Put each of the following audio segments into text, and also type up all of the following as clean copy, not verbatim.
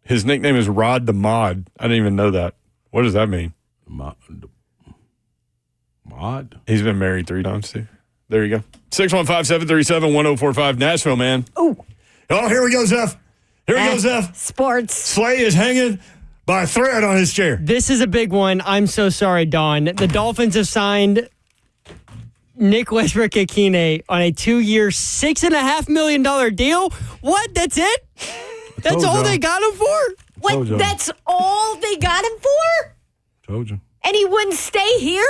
His nickname is Rod the Mod. I didn't even know that. What does that mean? Mod? He's been married 3 times, too. There you go. 615-737-1045, Nashville, man. Oh, here we go, Zeph. Here we go, Zeph. Sports. Slay is hanging by a thread on his chair. This is a big one. I'm so sorry, Dawn. The Dolphins have signed Nick Westbrook-Ikhine on a 2-year, $6.5 million deal. What? That's it? That's all they got him for? What? That's all they got him for? Told you. And he wouldn't stay here?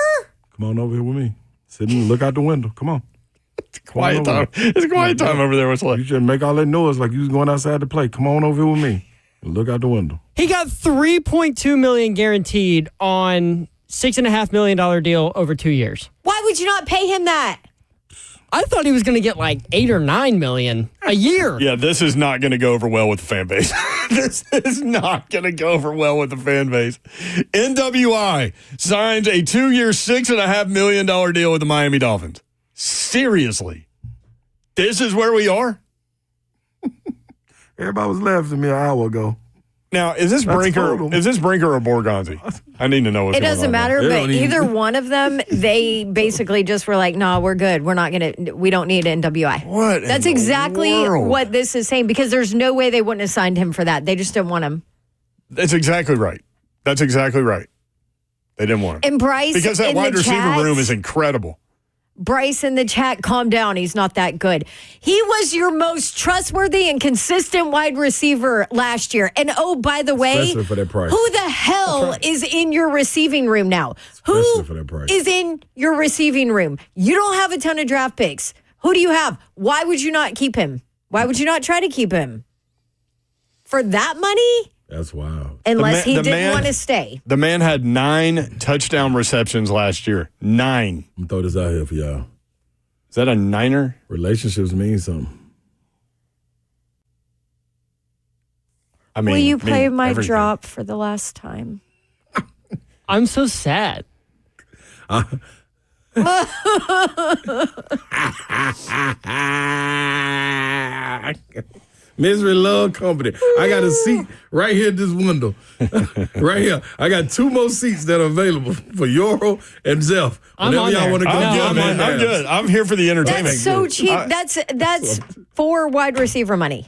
Come on over here with me. Sit and look out the window. Come on. It's quiet time. It's quiet time over there. What's like? You should make all that noise like you was going outside to play. Come on over here with me. And look out the window. He got $3.2 million guaranteed on $6.5 million deal over 2 years. Why would you not pay him that? I thought he was going to get like $8 or $9 million a year. Yeah, this is not going to go over well with the fan base. This is not going to go over well with the fan base. NWI signs a 2-year, $6.5 million deal with the Miami Dolphins. Seriously, this is where we are? Everybody was laughing at me an hour ago. Now, is this Brinker or Borgonzi? I need to know what's It going on. doesn't matter, They but don't even- either one of them, they basically just were like, "No, we're good. We don't need NWI." What in That's the exactly world? what this is saying, because there's no way they wouldn't have signed him for that. They just didn't want him. That's exactly right. That's exactly right. They didn't want him. And Bryce, Because that in wide the receiver chat, room is incredible. Bryce in the chat, calm down. He's not that good. He was your most trustworthy and consistent wide receiver last year. And oh, by the way, Especially for that price. who the hell is in your receiving room now? Especially for that price. Who is in your receiving room? You don't have a ton of draft picks. Who do you have? Why would you not keep him? Why would you not try to keep him? For that money? That's wild. Unless he the didn't man- want to stay. The man had 9 touchdown receptions last year. 9. I'm going to throw this out here for y'all. Is that a niner? Relationships mean something. I mean, Will you play my everything. drop for the last time? I'm so sad. Misery love company. I got a seat right here at this window. Right here. I got 2 more seats that are available for Yoro and Zeph. I'm Whenever on y'all there. want to go, I'm No, good, man. I'm good. I'm here for the entertainment. That's so cheap. That's 4 wide receiver money.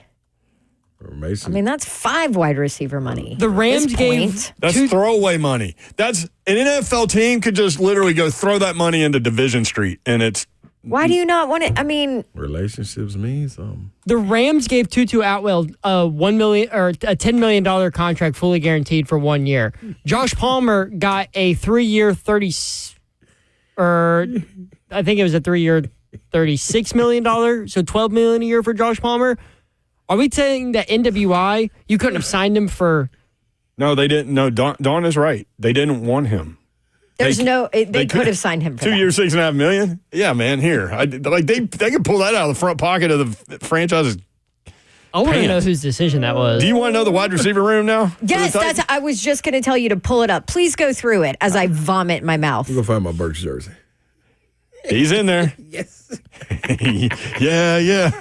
I mean, that's 5 wide receiver money. The Rams At this gave point. That's throwaway money. That's an NFL team could just literally go throw that money into Division Street, and it's Why do you not want it? I mean, Relationships mean something. The Rams gave Tutu Atwell a $1 million or a $10 million contract, fully guaranteed for 1 year. Josh Palmer got a 3-year 30, or I think it was a 3-year $36 million, so $12 million a year for Josh Palmer. Are we saying that NWI, you couldn't have signed him for? no, they didn't. No, Dawn is right. They didn't want him. there's They they could have signed him for 2 that. years, $6.5 million. Yeah, man. Here, they could pull that out of the front pocket of the franchise's. I want to know Pants. whose decision that was. Do you want to know the wide receiver room now? Yes, that's. I was just going to tell you to pull it up. Please go through it as I vomit in my mouth. I'm going to find my Burks jersey. He's in there. Yes. Yeah.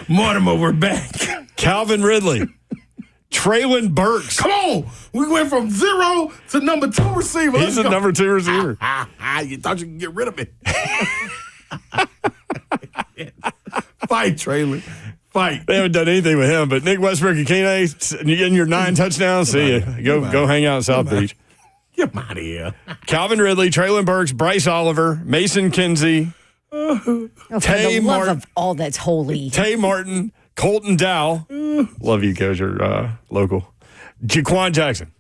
Mortimer, we're back. Calvin Ridley, Traylon Burks. Come on. We went from 0 to number 2 receiver. He's the number 2 receiver. You thought you could get rid of me. Fight, Traylon. Fight. They haven't done anything with him, but Nick Westbrook-Ikhine, you getting your 9 touchdowns? See you. Go hang out in South Beach. Get him out of here. Calvin Ridley, Traylon Burks, Bryce Oliver, Mason Kinsey, Oh, for Tay the love Martin. of all that's holy. Tay Martin, Colton Dow. Love you, Coach. You're local. Jaquan Jackson.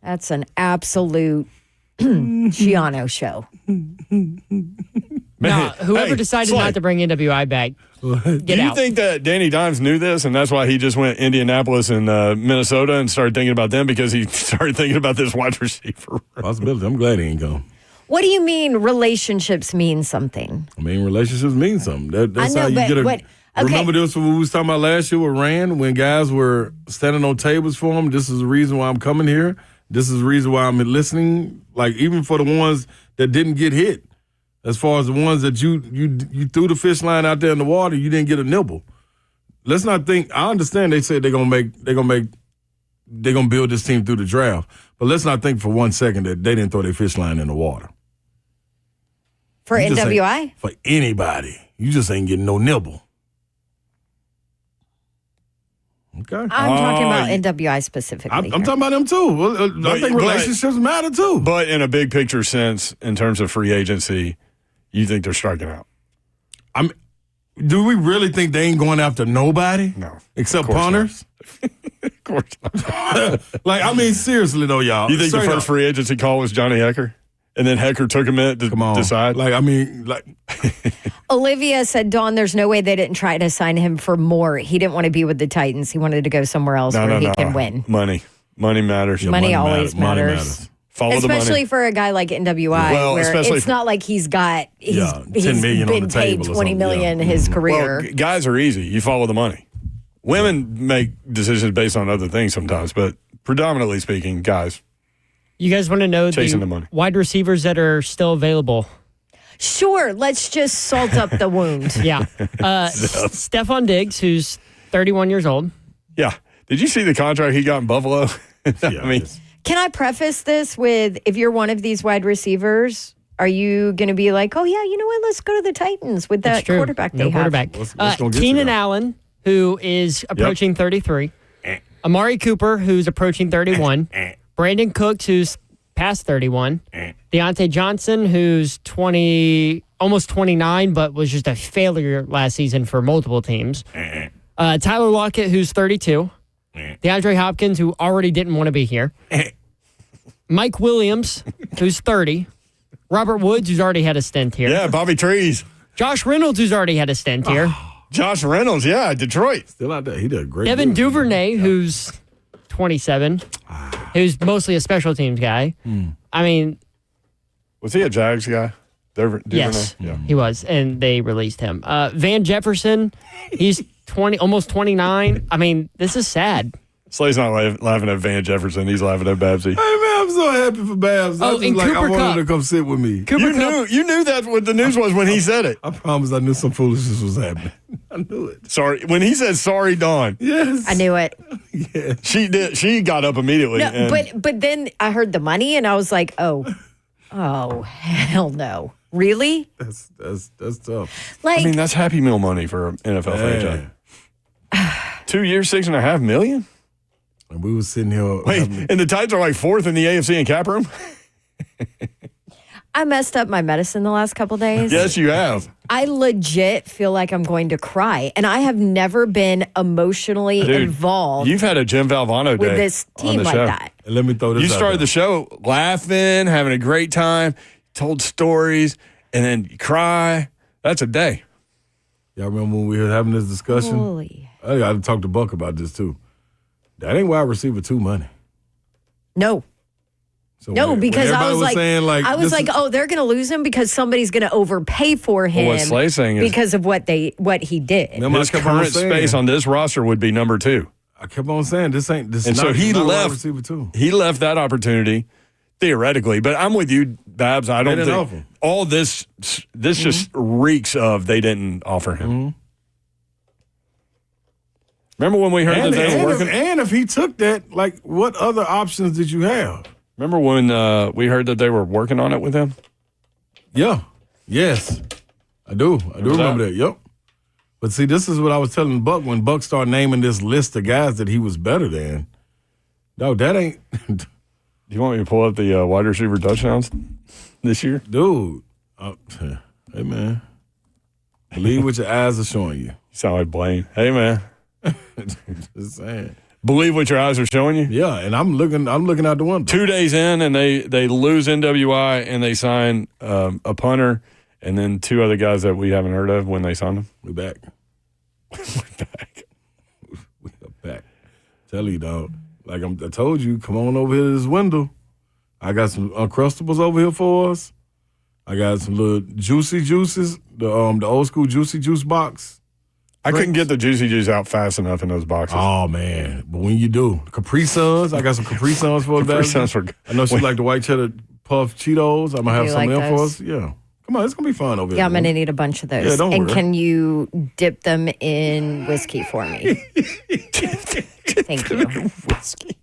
That's an absolute Giano show. Now, whoever Hey, decided Slay, not to bring NWI back, Do get you out. think that Danny Dimes knew this, and that's why he just went Indianapolis and Minnesota and started thinking about them because he started thinking about this wide receiver? Possibility. I'm glad he ain't gone. What do you mean relationships mean something? I mean, relationships mean something. That's I know, how you but get a. what- okay. Remember this when we was talking about last year with Rand, when guys were standing on tables for him. This is the reason why I'm coming here. This is the reason why I'm listening. Like even for the ones that didn't get hit, as far as the ones that you threw the fish line out there in the water, you didn't get a nibble. let's not think. I understand they said they're gonna build this team through the draft, but let's not think for 1 second that they didn't throw their fish line in the water. For NWI? For anybody. You just ain't getting no nibble. Okay. I'm talking about NWI specifically. I'm talking about them too. Well, I think relationships matter too. But in a big picture sense, in terms of free agency, you think they're striking out? Do we really think they ain't going after nobody? No. Except punters? Of course not. Seriously though, y'all. You think the first free agency call was Johnny Hecker? And then Hecker took a minute to decide? Olivia said, Dawn, there's no way they didn't try to sign him for more. He didn't want to be with the Titans. He wanted to go somewhere else where he can win. Money matters. Yeah, money always matters. Follow the money. Especially for a guy like NWI, where it's not like he's been paid $20 million his career. Well, guys are easy. You follow the money. Women make decisions based on other things sometimes, but predominantly speaking, guys. You guys want to know chasing the money. Wide receivers that are still available? Sure. Let's just salt up the wound. Yeah. Stephon Diggs, who's 31 years old. Yeah. Did you see the contract he got in Buffalo? Can I preface this with, if you're one of these wide receivers, are you going to be like, oh, yeah, you know what? Let's go to the Titans with that quarterback they have. Keenan Allen, who is approaching 33. Amari Cooper, who's approaching 31. Brandon Cooks, who's past 31. Deontay Johnson, who's almost 29, but was just a failure last season for multiple teams. Tyler Lockett, who's 32. DeAndre Hopkins, who already didn't want to be here. Mike Williams, who's 30. Robert Woods, who's already had a stint here. Yeah, Bobby Trees. Josh Reynolds, who's already had a stint here. Josh Reynolds, yeah, Detroit. Still out there. He did a great Devin Duvernay, who's 27, who's mostly a special teams guy. Was he a Jags guy? Duvernay? Yes, yeah. he was, and they released him. Van Jefferson, he's almost 29. This is sad. Slay's not laughing at Van Jefferson. He's laughing at Babsy. Hey, man, I'm so happy for Babs. Oh, and Cooper I wanted Kupp him to come sit with me. You knew that what the news was when he said it. I promise I knew some foolishness was happening. I knew it. Sorry. When he said sorry, Dawn. Yes. I knew it. Yeah. She did. She got up immediately. No, but then I heard the money and I was like, oh, hell no. Really? That's tough. That's Happy Meal money for an NFL franchise. 2 years, $6.5 million? And we were sitting here. Wait, and the Titans are like fourth in the AFC in cap room? I messed up my medicine the last couple days. Yes, you have. I legit feel like I'm going to cry. And I have never been emotionally involved. You've had a Jim Valvano day with this team like that. And let me throw this out. You started the show laughing, having a great time, told stories, and then you cry. That's a day. Y'all remember when we were having this discussion? Holy. I got to talk to Buck about this too. That ain't wide receiver 2 money. No. So because I was like, saying, oh, they're going to lose him because somebody's going to overpay for him. Well, what Slay's saying is because of what he did. His current space on this roster would be number 2. I kept on saying this ain't. And so he left. Wide receiver 2. He left that opportunity theoretically, but I'm with you, Babs. I don't think all this just reeks of they didn't offer him. Mm-hmm. Remember when we heard that they were working? And if he took that, what other options did you have? Remember when we heard that they were working on it with him? Yeah. Yes. I do. I do remember that. Yep. But see, this is what I was telling Buck when Buck started naming this list of guys that he was better than. No, that ain't. Do you want me to pull up the wide receiver touchdowns this year? Dude. Hey, man. Believe what your eyes are showing you. You sound like Blaine. Hey, man. Just saying. Believe what your eyes are showing you? Yeah, and I'm looking out the window. 2 days in, and they lose NWI, and they sign a punter, and then 2 other guys that we haven't heard of when they signed them. We're back. We're back. We're back. Tell you, dog. Like I told you, come on over here to this window. I got some Uncrustables over here for us. I got some little Juicy Juices, the old school Juicy Juice box. I couldn't get the Juicy Juice out fast enough in those boxes. Oh, man. But when you do, Capri Suns, I got some Capri Suns for the Capri Suns were good. I know she like the white cheddar puff Cheetos. I'm going to have some of them for us. Yeah. Come on, it's gonna be fun over here. Yeah, I'm going to need a bunch of those. Yeah, don't and worry. can you dip them in whiskey for me? Thank you. Whiskey.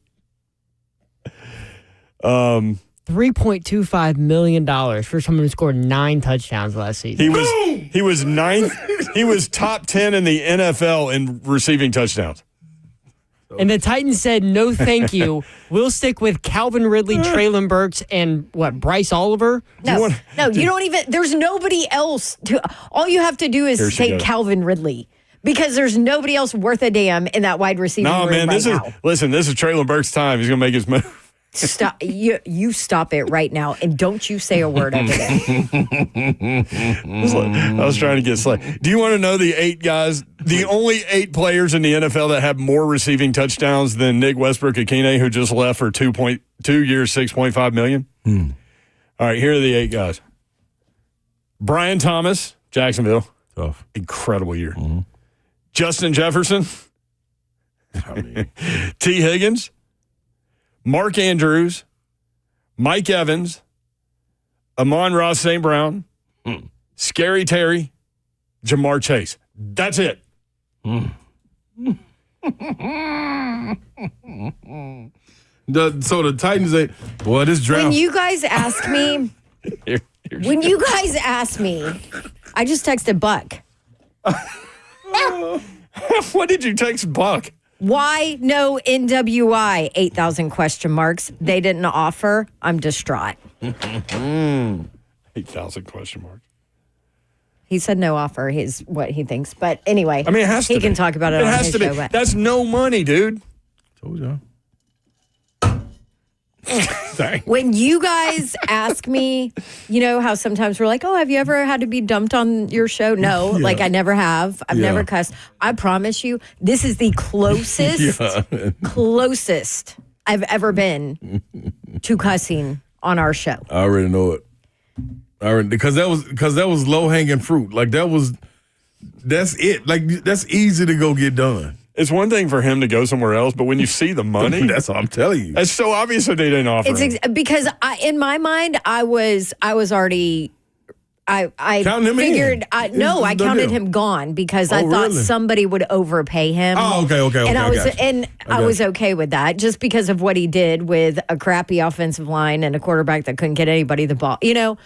$3.25 million for someone who scored 9 touchdowns last season. He was ninth. He was top 10 in the NFL in receiving touchdowns. And the Titans said, no, thank you. We'll stick with Calvin Ridley, Traylon Burks, and Bryce Oliver? No, you don't even, there's nobody else. All you have to do is say Calvin Ridley because there's nobody else worth a damn in that wide receiver room man, right now. this is Traylon Burks' time. He's going to make his move. Stop! You stop it right now, and don't you say a word of it. I was trying to get slick. Do you want to know the 8 guys, the only 8 players in the NFL that have more receiving touchdowns than Nick Westbrook-Ikhine, who just left for 2 years, $6.5 million? All right, here are the 8 guys. Brian Thomas, Jacksonville. Tough. Incredible year. Justin Jefferson. T. Higgins. Mark Andrews, Mike Evans, Amon-Ra St. Brown, Scary Terry, Jamar Chase. That's it. So the Titans, this draft. When you guys ask me, I just texted Buck. What did you text Buck? Why no NWI? 8,000 question marks. They didn't offer. I'm distraught. 8,000 question marks. He said no offer. Is what he thinks. But anyway, I mean, it has to he be. can talk about it on has his to be. show. But That's no money, dude. Told y'all. Sorry. when you guys ask me, you know how sometimes we're like, oh, have you ever had to be dumped on your show? No, like I never have. I've never cussed. I promise you, this is the closest I've ever been to cussing on our show. I already know it. Because that was low hanging fruit. Like that's it. Like that's easy to go get done. It's one thing for him to go somewhere else, but when you see the money, that's what I'm telling you. It's so obvious that they didn't offer him. Because in my mind, I was already. I Counting him figured. in. I counted him gone because I thought somebody would overpay him. Oh, okay. And I was you. okay with that just because of what he did with a crappy offensive line and a quarterback that couldn't get anybody the ball. You know,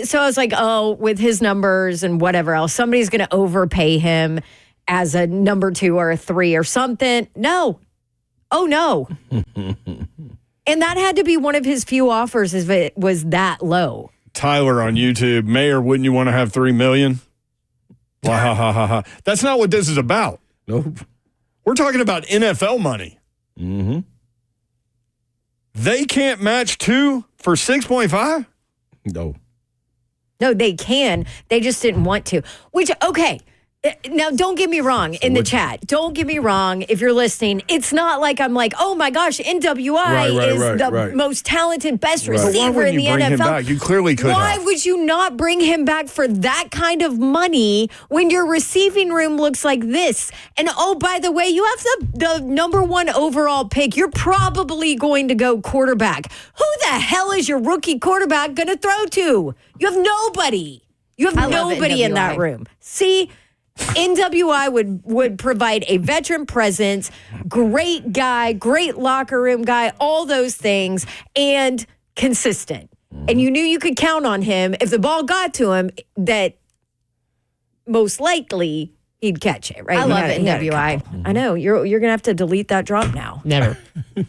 so I was like, oh, with his numbers and whatever else, somebody's going to overpay him as a number 2 or a 3 or something. No. Oh, no. And that had to be one of his few offers if it was that low. Tyler on YouTube, Mayor, wouldn't you want to have $3 million? Ha, ha, ha, ha. That's not what this is about. Nope. We're talking about NFL money. Mm-hmm. They can't match 2 for 6.5? No. No, they can. They just didn't want to. Which, okay. Now, don't get me wrong in the chat. Don't get me wrong if you're listening. It's not like I'm like, oh my gosh, NWI is the most talented, best receiver in the NFL. Him back? You clearly could. Why would you not bring him back for that kind of money when your receiving room looks like this? And oh, by the way, you have the number 1 overall pick. You're probably going to go quarterback. Who the hell is your rookie quarterback going to throw to? You have nobody. You have nobody in that room. See? NWI would provide a veteran presence, great guy, great locker room guy, all those things, and consistent. And you knew you could count on him. If the ball got to him, that most likely he'd catch it, right? I love it, NWI. I know. You're going to have to delete that drop now. Never. Do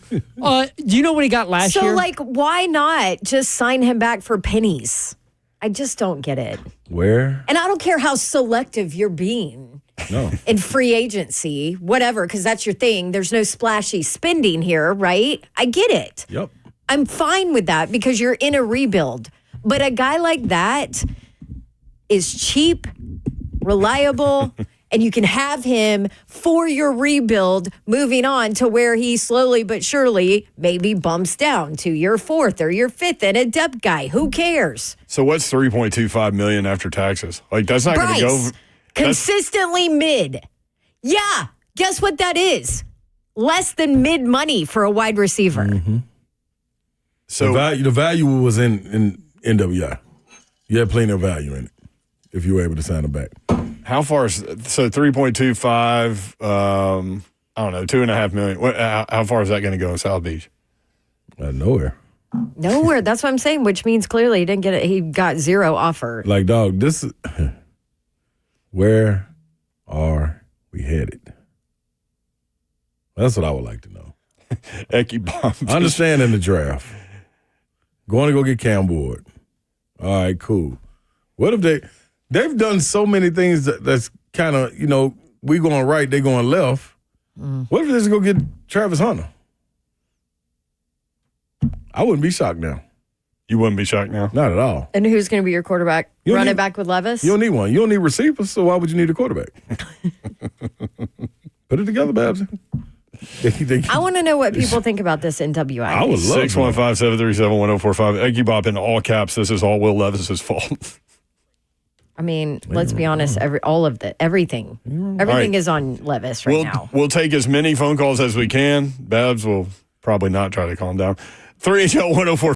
you know what he got last year? So, like, why not just sign him back for pennies? I just don't get it. Where? And I don't care how selective you're being. No. In free agency, whatever, because that's your thing. There's no splashy spending here, right? I get it. Yep. I'm fine with that because you're in a rebuild. But a guy like that is cheap, reliable, and you can have him for your rebuild moving on to where he slowly but surely maybe bumps down to your 4th or your 5th and a depth guy. Who cares? So what's $3.25 million after taxes? Like that's not going to go consistently mid. Yeah, guess what that is? Less than mid money for a wide receiver. Mm-hmm. So the value was in NWI. You had plenty of value in it if you were able to sign him back. How far is so 3.25? I don't know, $2.5 million. How far is that going to go in South Beach? Nowhere. Nowhere. That's what I'm saying, which means clearly he didn't get it. He got zero offer. Like, dog, this is where are we headed? That's what I would like to know. Ecky Bomb. I understand in the draft. Going to go get Cam Ward. All right, cool. What if they've done so many things that's kind of, we going right, they going left. What if they just go get Travis Hunter? I wouldn't be shocked now. You wouldn't be shocked now? Not at all. And who's going to be your quarterback? Running back with Levis? You don't need one. You don't need receivers, so why would you need a quarterback? Put it together, Babs. I want to know what people think about this NWI. I would love 615-737-1045. Eggy Bop in all caps. This is all Will Levis's fault. I mean, let's be honest. Everything right. is on Levis right now. We'll take as many phone calls as we can. Babs will probably not try to calm down. 3HL 104.